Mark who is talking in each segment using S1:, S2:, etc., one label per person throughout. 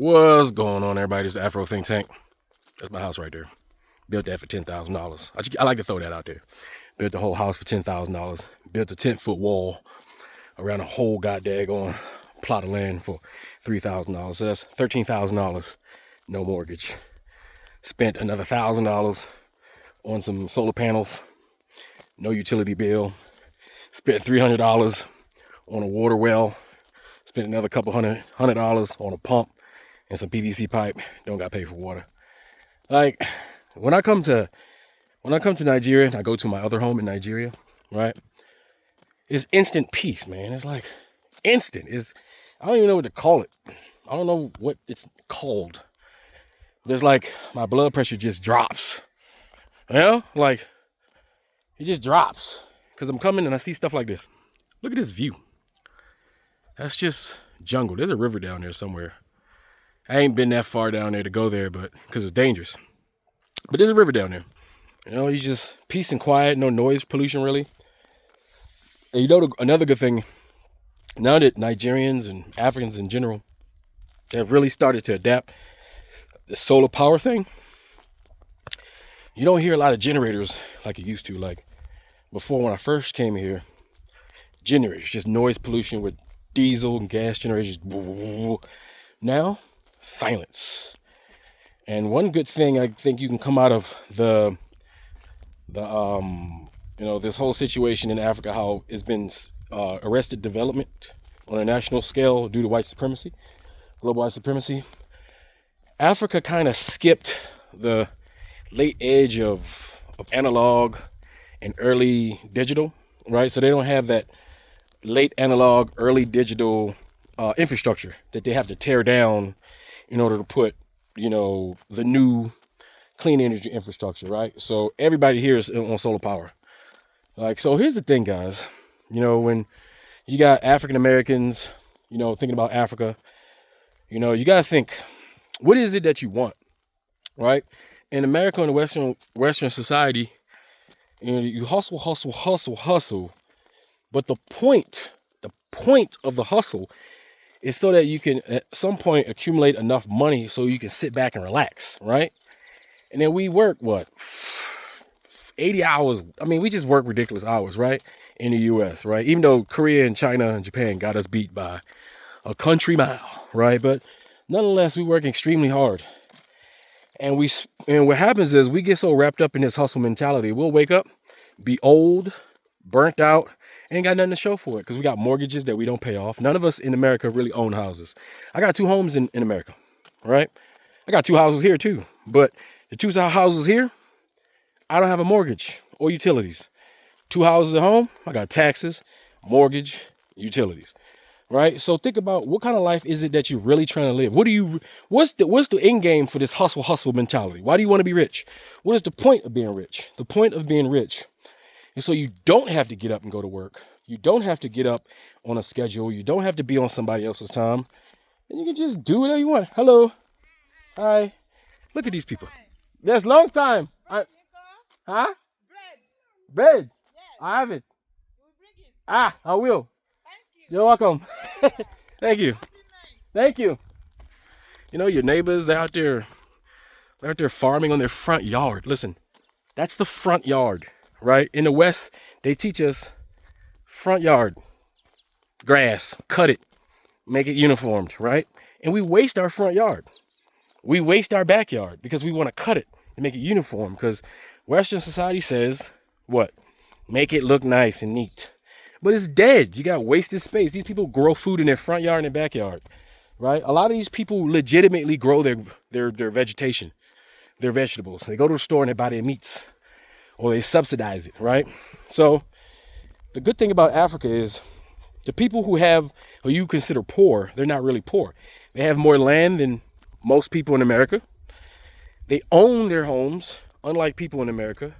S1: What's going on, everybody? This is Afro Think Tank. That's my house right there. Built that for $10,000. I like to throw that out there. Built the whole house for $10,000. Built a 10-foot wall around a whole goddamn plot of land for $3,000. So that's $13,000. No mortgage. Spent another $1,000 on some solar panels. No utility bill. Spent $300 on a water well. Spent another couple hundred dollars on a pump and some PVC pipe. Don't got paid for water. Like when I come to Nigeria, I go to my other home in Nigeria, right? It's instant peace, man. It's like instant. I don't even know what to call it. I don't know what it's called. But it's like my blood pressure just drops. You know? Like it just drops. Because I'm coming and I see stuff like this. Look at this view. That's just jungle. There's a river down there somewhere. I ain't been that far down there to go there, but because it's dangerous. But there's a river down there. You know, you just peace and quiet, no noise pollution really. And you know, another good thing, now that Nigerians and Africans in general have really started to adapt the solar power thing, you don't hear a lot of generators like you used to. Like before, when I first came here, generators, just noise pollution with diesel and gas generators. Now, silence. And one good thing I think you can come out of this whole situation in Africa, how it's been arrested development on a national scale due to white supremacy, global white supremacy. Africa kind of skipped the late edge of analog and early digital, right? So they don't have that late analog, early digital infrastructure that they have to tear down in order to put, the new clean energy infrastructure, right? So everybody here is on solar power. Like, so here's the thing, guys. When you got African Americans, thinking about Africa, you got to think, what is it that you want, right? In America and Western society, you hustle. But the point of the hustle is so that you can at some point accumulate enough money so you can sit back and relax, right? And then we work 80 hours. I mean, we just work ridiculous hours, right? In the US, right? Even though Korea and China and Japan got us beat by a country mile, right? But nonetheless, we work extremely hard. And what happens is we get so wrapped up in this hustle mentality, we'll wake up, be old, burnt out, ain't got nothing to show for it because we got mortgages that we don't pay off. None of us in America really own houses. I got 2 homes in America, right? I got 2 houses here too. But the 2 houses here, I don't have a mortgage or utilities. 2 houses at home, I got taxes, mortgage, utilities, right? So think about what kind of life is it that you're really trying to live? What's the end game for this hustle mentality? Why do you want to be rich? What is the point of being rich? The point of being rich is so you don't have to get up and go to work. You don't have to get up on a schedule. You don't have to be on somebody else's time. And you can just do whatever you want. Hello. Hi. Look at these people. That's long time. Huh? Bread. I have it. I will. You're welcome. Thank you. Thank you. Your neighbors, they're out there farming on their front yard. Listen, that's the front yard, right? In the West, they teach us front yard, grass, cut it, make it uniformed, right? And we waste our front yard. We waste our backyard because we want to cut it and make it uniform because Western society says, what? Make it look nice and neat. But it's dead. You got wasted space. These people grow food in their front yard and their backyard, right? A lot of these people legitimately grow their vegetation, their vegetables. They go to the store and they buy their meats or they subsidize it, right? So the good thing about Africa is the people who you consider poor, they're not really poor. They have more land than most people in America. They own their homes, unlike people in America.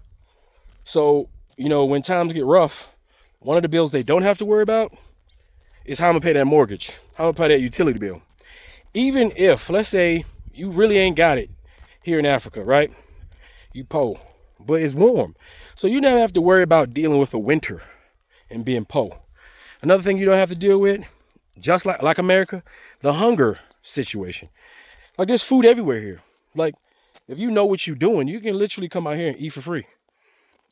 S1: So, when times get rough, one of the bills they don't have to worry about is how I'm going to pay that mortgage, how I'm going to pay that utility bill. Even if, let's say, you really ain't got it here in Africa, right? You poor, but it's warm. So you never have to worry about dealing with the winter and being poor. Another thing you don't have to deal with, just like America, the hunger situation. Like there's food everywhere here. Like if you know what you're doing, you can literally come out here and eat for free.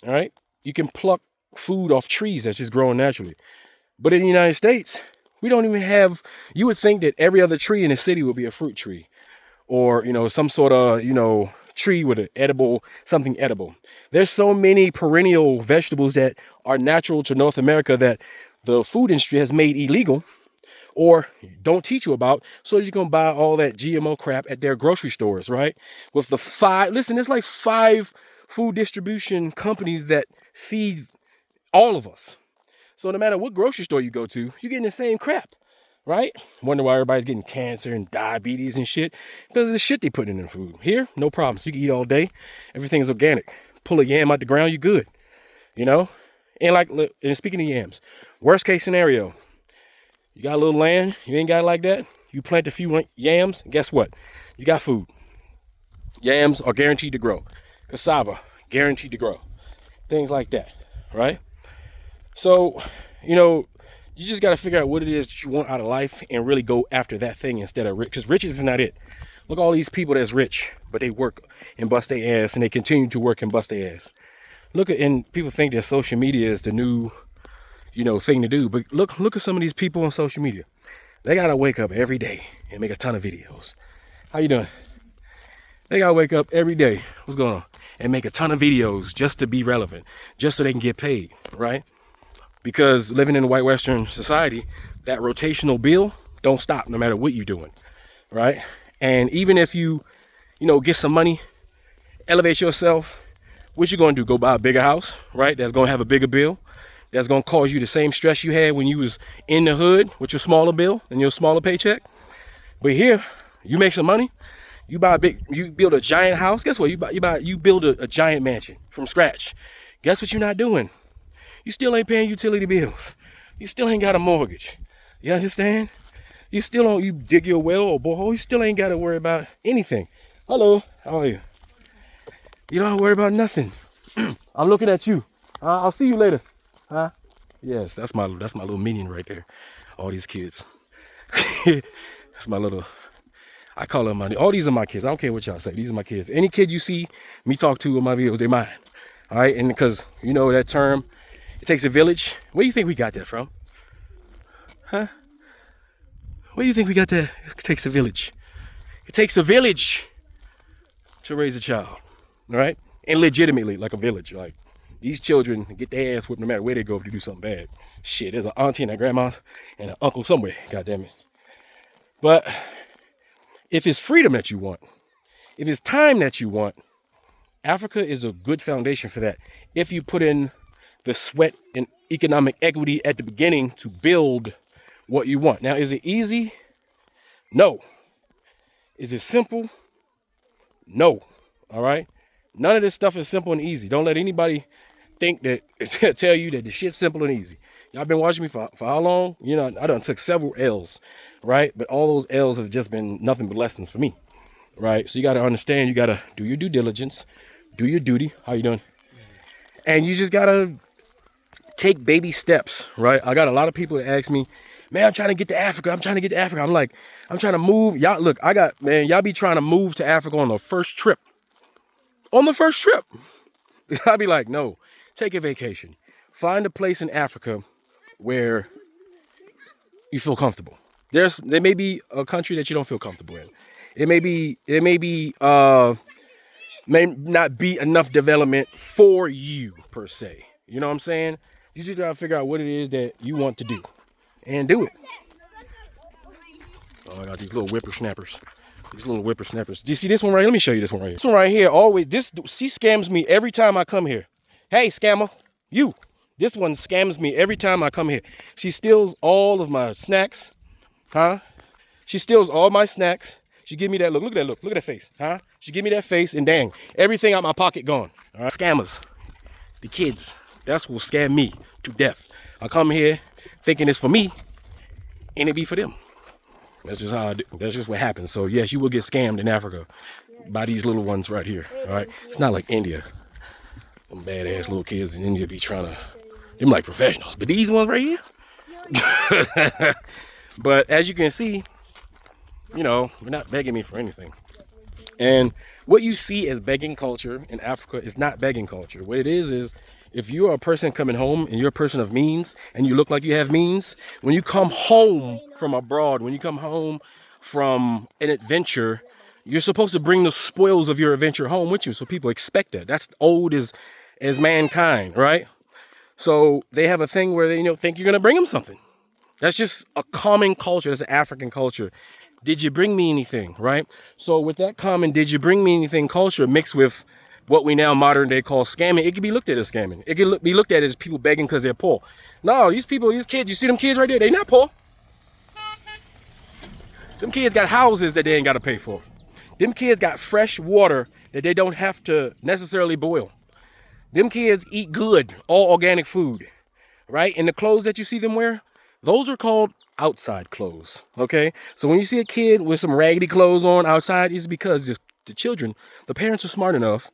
S1: All right. You can pluck food off trees that's just growing naturally. But in the United States, we don't even have, you would think that every other tree in the city would be a fruit tree or, you know, some sort of, you know, tree with an edible, something edible. There's so many perennial vegetables that are natural to North America that the food industry has made illegal or don't teach you about, so you can buy all that GMO crap at their grocery stores, right? With the there's like 5 food distribution companies that feed all of us. So no matter what grocery store you go to, you're getting the same crap, right? Wonder why everybody's getting cancer and diabetes and shit, because of the shit they put in their food. Here, no problems. You can eat all day. Everything is organic. Pull a yam out the ground, you good, you know? And speaking of yams, worst case scenario, you got a little land, you ain't got it like that. You plant a few yams, and guess what? You got food. Yams are guaranteed to grow. Cassava, guaranteed to grow. Things like that, right? So, you know, you just got to figure out what it is that you want out of life and really go after that thing instead of rich. Because riches is not it. Look at all these people that's rich, but they work and bust their ass, and they continue to work and bust their ass. And people think that social media is the new, you know, thing to do. But look at some of these people on social media. They got to wake up every day and make a ton of videos. How you doing? They got to wake up every day. What's going on? And make a ton of videos just to be relevant, just so they can get paid, right? Because living in a white Western society, that rotational bill don't stop no matter what you're doing, right? And even if you know, get some money, elevate yourself, what you gonna do? Go buy a bigger house, right? That's gonna have a bigger bill. That's gonna cause you the same stress you had when you was in the hood with your smaller bill and your smaller paycheck. But here, you make some money, you build a giant house. Guess what? You build a giant mansion from scratch. Guess what you're not doing? You still ain't paying utility bills. You still ain't got a mortgage. You understand? You still don't, you dig your well or borehole, you still ain't got to worry about anything. Hello, how are you? You don't have to worry about nothing. I'm looking at you. I'll see you later. Huh? Yes, that's my little minion right there. All these kids. That's my little, I call them all these are my kids. I don't care what y'all say. These are my kids. Any kid you see me talk to in my videos, they're mine. All right, and because you know that term, it takes a village. Where do you think we got that from? Huh? Where do you think we got that? It takes a village. It takes a village to raise a child. All right? And legitimately, like a village. Like, these children get their ass whipped no matter where they go if they do something bad. Shit, there's an auntie and a grandma's and an uncle somewhere. God damn it. But if it's freedom that you want, if it's time that you want, Africa is a good foundation for that. If you put in the sweat and economic equity at the beginning to build what you want. Now, is it easy? No. Is it simple? No. All right? None of this stuff is simple and easy. Don't let anybody think that, tell you that the shit's simple and easy. Y'all been watching me for how long? You know, I done took several L's, right? But all those L's have just been nothing but lessons for me, right? So you got to understand, you got to do your due diligence, do your duty. How you doing? And you just got to take baby steps, right? I got a lot of people that ask me, man, I'm trying to get to Africa. I'm like, I'm trying to move. Y'all, look, y'all be trying to move to Africa on the first trip. I'll be like, no, take a vacation. Find a place in Africa where you feel comfortable. There may be a country that you don't feel comfortable in. It may not be enough development for you per se. You know what I'm saying? You just gotta figure out what it is that you want to do and do it. Oh, I got these little whippersnappers. Do you see this one right here? Let me show you this one right here. This one right here, she scams me every time I come here. Hey, scammer, you. This one scams me every time I come here. She steals all of my snacks. Huh? She steals all my snacks. She give me that look. Look at that look. Look at that face. Huh? She give me that face and dang, everything out my pocket gone. All right? Scammers. The kids. That's what will scam me to death. I come here thinking it's for me and it be for them. That's just how that's just what happens. So yes, you will get scammed in Africa by these little ones right here. All right. It's not like India. Them badass little kids in India be trying to, them like professionals. But these ones right here. But as you can see, You know, you're not begging me for anything. And what you see as begging culture in Africa is not begging culture. What it is if you are a person coming home and you're a person of means and you look like you have means, when you come home from abroad, when you come home from an adventure, you're supposed to bring the spoils of your adventure home with you. So people expect that. That's old as mankind, right? So they have a thing where they think you're gonna bring them something. That's just a common culture. That's an African culture. Did you bring me anything, right? So with that common did you bring me anything culture mixed with what we now modern day call scamming, it can be looked at as scamming. It can be looked at as people begging because they're poor. No, these kids, you see them kids right there, they not poor. Them kids got houses that they ain't got to pay for. Them kids got fresh water that they don't have to necessarily boil. Them kids eat good, all organic food, right? And the clothes that you see them wear, those are called outside clothes, okay? So when you see a kid with some raggedy clothes on outside, it's because the children, the parents are smart enough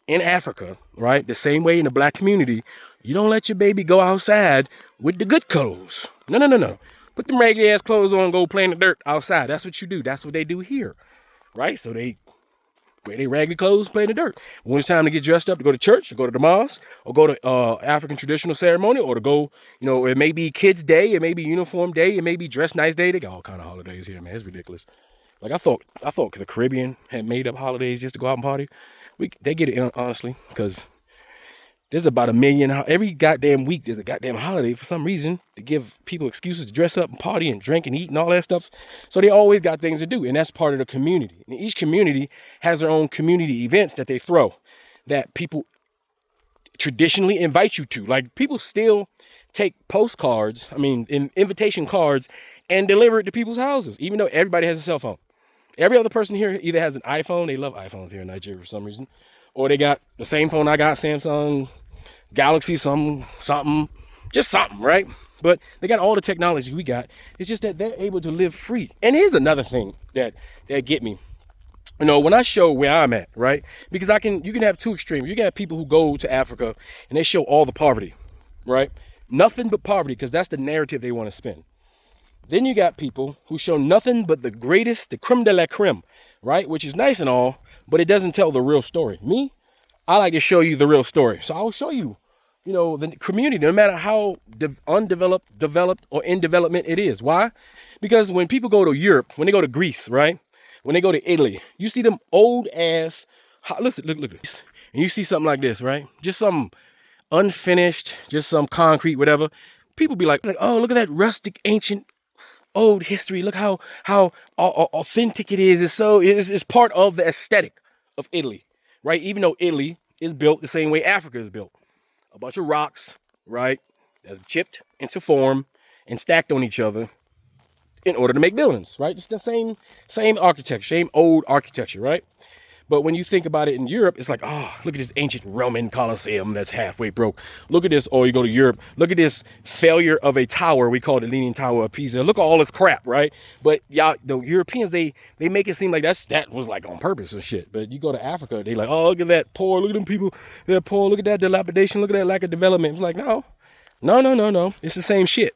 S1: in Africa, right? The same way in the black community, you don't let your baby go outside with the good clothes. No. Put them raggedy ass clothes on, go play in the dirt outside. That's what you do. That's what they do here, right? So they wear their raggedy clothes, play in the dirt. When it's time to get dressed up to go to church, or go to the mosque, or go to African traditional ceremony, or to go, it may be kids' day, it may be uniform day, it may be dress nice day. They got all kind of holidays here, man. It's ridiculous. Like I thought because the Caribbean had made up holidays just to go out and party. They get it honestly, because there's about a million every goddamn week. There's a goddamn holiday for some reason to give people excuses to dress up and party and drink and eat and all that stuff. So they always got things to do, and that's part of the community. And each community has their own community events that they throw, that people traditionally invite you to. Like people still take postcards, invitation cards, and deliver it to people's houses, even though everybody has a cell phone. Every other person here either has an iPhone. They love iPhones here in Nigeria for some reason, or they got the same phone I got, Samsung, Galaxy, something, just something, right? But they got all the technology we got. It's just that they're able to live free. And here's another thing that get me. When I show where I'm at, right? Because you can have two extremes. You can have people who go to Africa and they show all the poverty, right? Nothing but poverty, because that's the narrative they want to spin. Then you got people who show nothing but the greatest, the creme de la creme, right? Which is nice and all, but it doesn't tell the real story. Me, I like to show you the real story. So I'll show you, the community, no matter how undeveloped, developed, or in development it is. Why? Because when people go to Europe, when they go to Greece, right? When they go to Italy, you see them old ass, listen, look at this. And you see something like this, right? Just some unfinished, just some concrete, whatever. People be like, oh, look at that rustic, ancient, old history. Look how authentic it is. It's part of the aesthetic of Italy, right? Even though Italy is built the same way Africa is built. A bunch of rocks, right? That's chipped into form and stacked on each other in order to make buildings, right? It's the same architecture, same old architecture, right? But when you think about it in Europe, it's like, oh, look at this ancient Roman Colosseum that's halfway broke. Look at this, or you go to Europe, look at this failure of a tower. We call it the Leaning Tower of Pisa. Look at all this crap, right? But y'all, the Europeans, they make it seem like that was like on purpose and shit. But you go to Africa, they like, oh, look at that poor, look at them people, they're poor, look at that dilapidation, look at that lack of development. It's like, no. It's the same shit,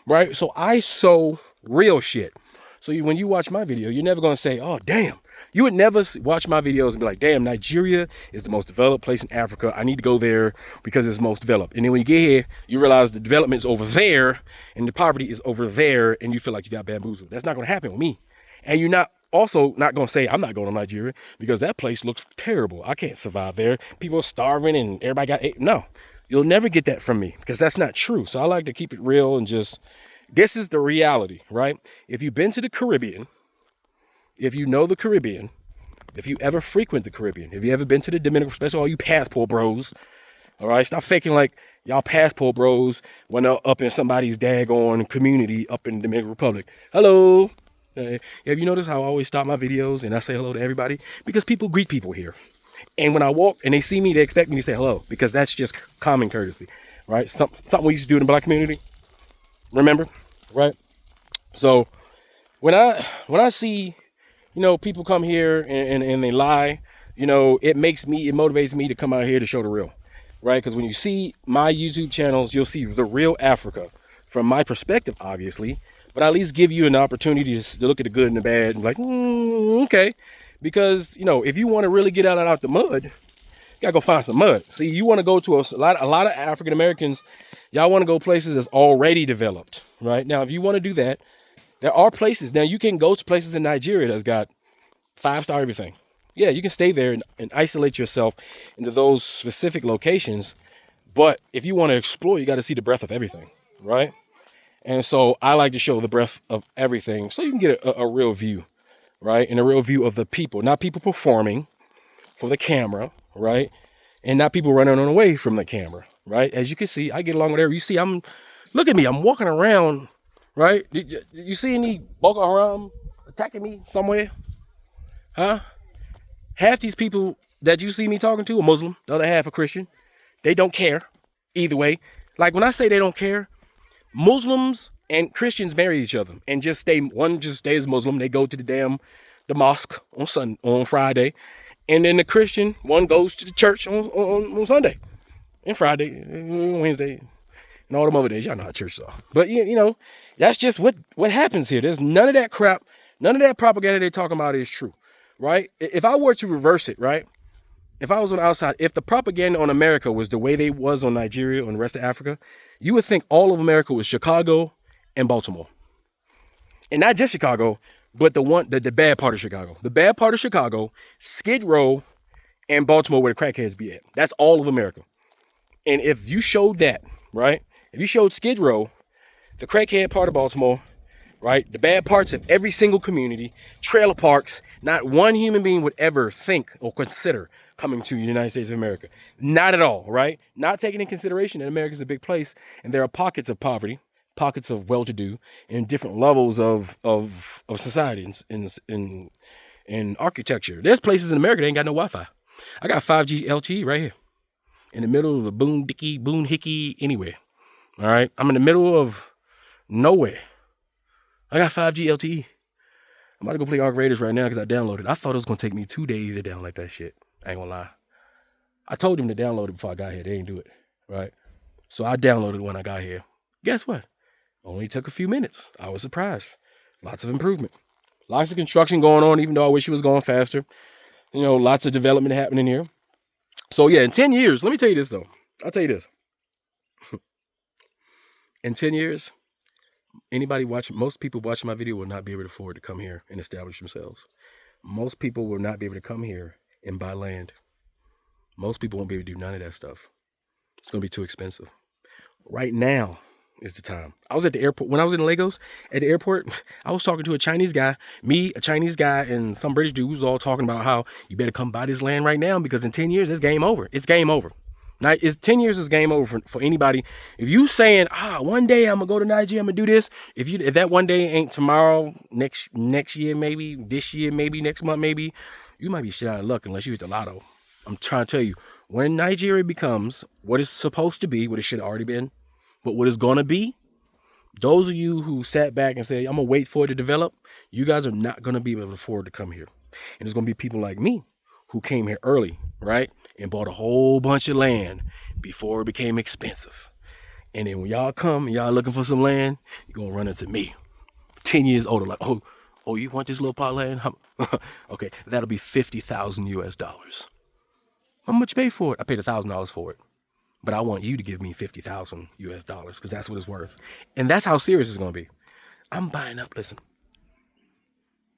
S1: right? So I sow real shit. So when you watch my video, you're never going to say, oh, damn. You would never watch my videos and be like, damn, Nigeria is the most developed place in Africa. I need to go there because it's most developed. And then when you get here, you realize the development is over there and the poverty is over there, and you feel like you got bamboozled. That's not going to happen with me. And you're not going to say, I'm not going to Nigeria because that place looks terrible. I can't survive there. People are starving and everybody got no. You'll never get that from me because that's not true. So I like to keep it real and just, this is the reality, right? If you've been to the Caribbean, if you know the Caribbean, if you ever frequent the Caribbean, if you ever been to the Dominican, especially all you passport bros, all right, stop faking like y'all passport bros when they're up in somebody's daggone community up in the Dominican Republic. Hello. Have you noticed how I always stop my videos and I say hello to everybody? Because people greet people here. And when I walk and they see me, they expect me to say hello because that's just common courtesy, right? Something we used to do in the black community. Remember, right? So when I see, people come here and they lie, it motivates me to come out here to show the real, right? Because when you see my YouTube channels, you'll see the real Africa from my perspective, obviously, but I at least give you an opportunity to look at the good and the bad and like, okay. Because, you know, if you want to really get out the mud, you gotta go find some mud. See, you want to go to a lot of African Americans, y'all want to go places that's already developed, right? Now, if you want to do that, there are places. Now, you can go to places in Nigeria that's got 5-star everything. Yeah, you can stay there and isolate yourself into those specific locations. But if you want to explore, you got to see the breadth of everything, right? And so I like to show the breadth of everything so you can get a real view, right? And a real view of the people, not people performing for the camera, right? And not people running away from the camera, right? As you can see, I get along with everyone. You see, look at me, I'm walking around, right? Did you see any Boko Haram attacking me somewhere? Huh? Half these people that you see me talking to are Muslim, the other half are Christian. They don't care either way. Like when I say they don't care, Muslims and Christians marry each other and one just stays Muslim. They go to the mosque on Friday. And then the Christian one goes to the church on Sunday and Friday, Wednesday, and all them other days. Y'all know how churches are. But you know, that's just what happens here. There's none of that crap, none of that propaganda they're talking about is true, right? If I were to reverse it, right? If I was on the outside, if the propaganda on America was the way they was on Nigeria and the rest of Africa, you would think all of America was Chicago and Baltimore. And not just Chicago, but the bad part of Chicago. The bad part of Chicago, Skid Row, and Baltimore where the crackheads be at. That's all of America. And if you showed that, right? If you showed Skid Row, the crackhead part of Baltimore, right? The bad parts of every single community, trailer parks, not one human being would ever think or consider coming to the United States of America. Not at all, right? Not taking in consideration that America is a big place and there are pockets of poverty, pockets of well-to-do, and different levels of society in architecture. There's places in America that ain't got no Wi-Fi. I got 5G LTE right here in the middle of the Boone Hickey, anywhere. All right, I'm in the middle of nowhere. I got 5G LTE. I'm about to go play Arc Raiders right now because I downloaded it. I thought it was going to take me 2 days to download that shit. I ain't gonna lie. I told them to download it before I got here. They ain't do it, right? So I downloaded it when I got here. Guess what? Only took a few minutes. I was surprised. Lots of improvement. Lots of construction going on, even though I wish it was going faster. You know, lots of development happening here. So yeah, in 10 years, let me tell you this though. I'll tell you this. In 10 years, most people watching my video will not be able to afford to come here and establish themselves. Most people will not be able to come here and buy land. Most people won't be able to do none of that stuff. It's going to be too expensive. Right now is the time. I was at the airport. When I was in Lagos at the airport, I was talking to a Chinese guy, and some British dude was all talking about how you better come buy this land right now because in 10 years, it's game over. It's game over. Now, 10 years is game over for anybody. If you saying, one day I'm going to go to Nigeria, I'm going to do this. If that one day ain't tomorrow, next year, maybe, this year, maybe, next month, maybe, you might be shit out of luck unless you hit the lotto. I'm trying to tell you, when Nigeria becomes what it's supposed to be, what it should have already been, but what it's going to be, those of you who sat back and say, I'm going to wait for it to develop, you guys are not going to be able to afford to come here. And it's going to be people like me who came here early, right? And bought a whole bunch of land before it became expensive. And then when y'all come and y'all looking for some land, you're going to run into me. 10 years older, like, oh, you want this little plot of land? Okay, that'll be $50,000 US. How much you pay for it? I paid $1,000 for it. But I want you to give me $50,000 US because that's what it's worth. And that's how serious it's going to be. I'm buying up. Listen,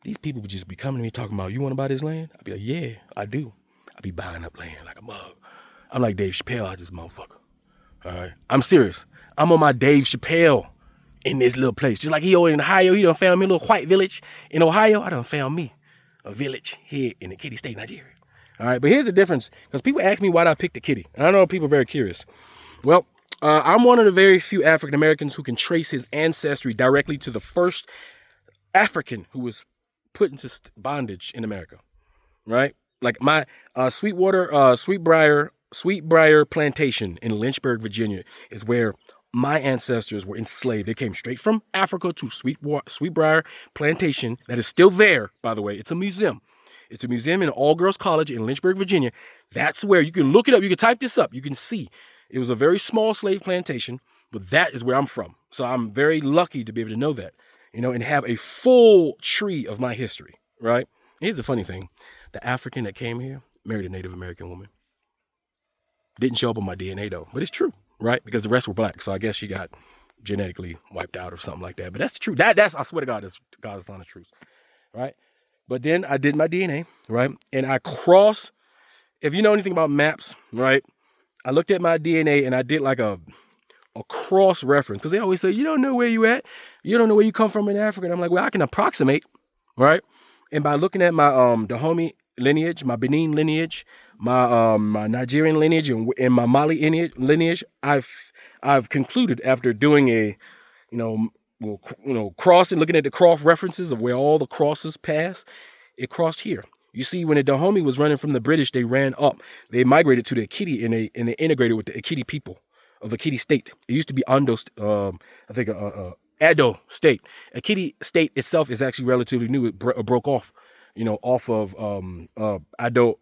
S1: these people would just be coming to me talking about, you want to buy this land? I'd be like, yeah, I do. I'd be buying up land like a mug. I'm like Dave Chappelle out this motherfucker. All right. I'm serious. I'm on my Dave Chappelle in this little place. Just like he over in Ohio, he done found me a little white village in Ohio. I done found me a village here in the Kitty State, Nigeria. All right. But here's the difference. Because people ask me why I picked the Kitty. And I know people are very curious. Well, I'm one of the very few African Americans who can trace his ancestry directly to the first African who was put into bondage in America. Right? Like my Sweetbriar Plantation in Lynchburg, Virginia, is where my ancestors were enslaved. They came straight from Africa to Sweetbriar Plantation. That is still there, by the way. It's a museum. It's a museum in an all-girls college in Lynchburg, Virginia. That's where you can look it up. You can type this up. You can see it was a very small slave plantation, but that is where I'm from. So I'm very lucky to be able to know that. and have a full tree of my history, right? Here's the funny thing. The African that came here married a Native American woman. Didn't show up on my DNA though, but it's true, right? Because the rest were black. So I guess she got genetically wiped out or something like that. But that's the truth. That's I swear to God, that's God's honest truth, right? But then I did my DNA, right? And I crossed, if you know anything about maps, right? I looked at my DNA and I did like a cross reference, because they always say, you don't know where you at. You don't know where you come from in Africa. And I'm like, well, I can approximate, right? And by looking at my Dahomey lineage, my Benin lineage, my Nigerian lineage, and my Mali lineage, I've concluded after doing a, crossing, looking at the cross references of where all the crosses pass, it crossed here. You see, when the Dahomey was running from the British, they ran up. They migrated to the Akiti, and they integrated with the Akiti people of Akiti State. It used to be Ado State. Akiti State itself is actually relatively new. It broke off, off of Ado.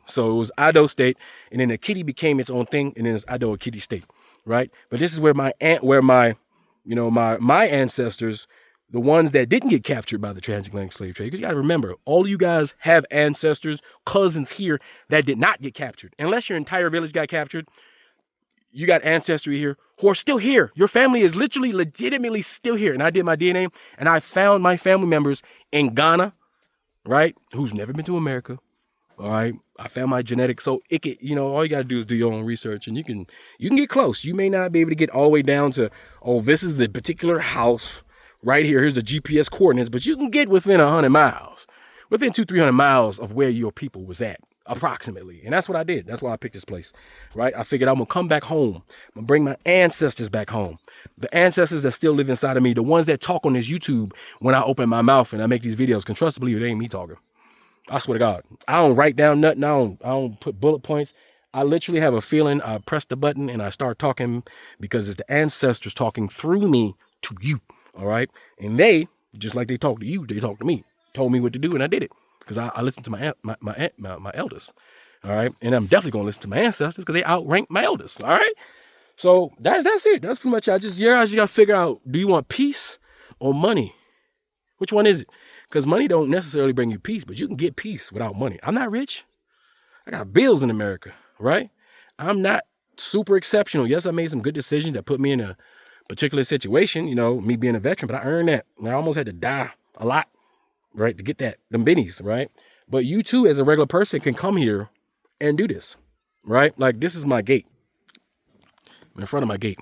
S1: So it was Ado State, and then Akiti became its own thing, and then it's Ado Akiti State, right? But this is where my ancestors, the ones that didn't get captured by the transatlantic slave trade, because you got to remember, all of you guys have ancestors, cousins here that did not get captured. Unless your entire village got captured, you got ancestry here who are still here. Your family is legitimately still here. And I did my DNA, and I found my family members in Ghana, right, who's never been to America. All right, I found my genetics. So it could, all you got to do is do your own research, and you can get close. You may not be able to get all the way down to, this is the particular house right here. Here's the GPS coordinates, but you can get within 100 miles, within 200-300 miles of where your people was at, approximately. And that's what I did. That's why I picked this place, right? I figured I'm going to come back home. I'm going to bring my ancestors back home. The ancestors that still live inside of me, the ones that talk on this YouTube when I open my mouth and I make these videos, can trust to believe it ain't me talking. I swear to God. I don't write down nothing. I don't put bullet points. I literally have a feeling. I press the button and I start talking because it's the ancestors talking through me to you. All right. And they, just like they talk to you, they talk to me, told me what to do, and I did it because I listened to my elders. All right. And I'm definitely going to listen to my ancestors because they outrank my elders. All right. So that's it. That's pretty much it. You got to figure out, do you want peace or money? Which one is it? Because money don't necessarily bring you peace, but you can get peace without money. I'm not rich. I got bills in America, right? I'm not super exceptional. Yes, I made some good decisions that put me in a particular situation, me being a veteran, but I earned that. And I almost had to die a lot, right, to get them bennies, right? But you too, as a regular person, can come here and do this, right? Like, this is my gate. I'm in front of my gate.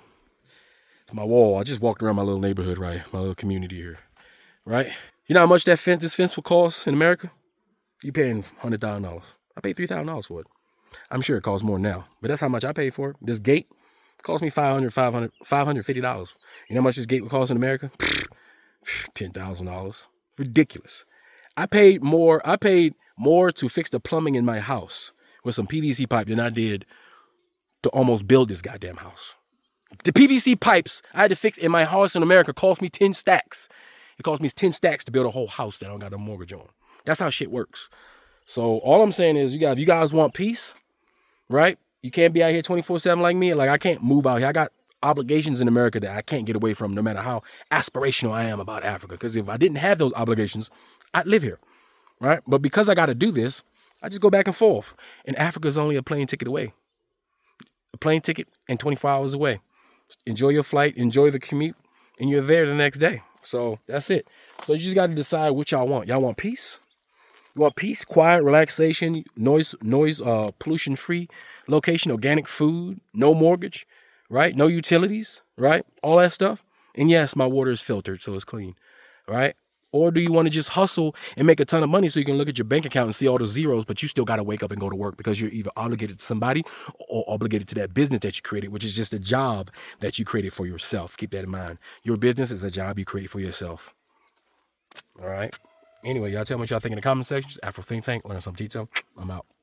S1: It's my wall. I just walked around my little neighborhood, right? My little community here, right? You know how much this fence would cost in America? You paying $100,000. I paid $3,000 for it. I'm sure it costs more now, but that's how much I paid for it. This gate cost me $550. You know how much this gate would cost in America? $10,000. Ridiculous. I paid more to fix the plumbing in my house with some PVC pipe than I did to almost build this goddamn house. The PVC pipes I had to fix in my house in America cost me 10 stacks. It cost me 10 stacks to build a whole house that I don't got a mortgage on. That's how shit works. So all I'm saying is, you guys want peace, right? You can't be out here 24/7 like me. Like, I can't move out here. I got obligations in America that I can't get away from, no matter how aspirational I am about Africa. Because if I didn't have those obligations, I'd live here, right? But because I got to do this, I just go back and forth. And Africa's only a plane ticket away. A plane ticket and 24 hours away. Enjoy your flight, enjoy the commute, and you're there the next day. So that's it. So you just got to decide what y'all want. Y'all want peace? You want peace, quiet, relaxation, noise, pollution-free location, organic food, no mortgage, right? No utilities, right? All that stuff. And yes, my water is filtered, so it's clean, right? Or do you want to just hustle and make a ton of money so you can look at your bank account and see all the zeros, but you still got to wake up and go to work because you're either obligated to somebody or obligated to that business that you created, which is just a job that you created for yourself. Keep that in mind. Your business is a job you create for yourself. All right. Anyway, y'all tell me what y'all think in the comment section. Afro Think Tank, learn some detail. I'm out.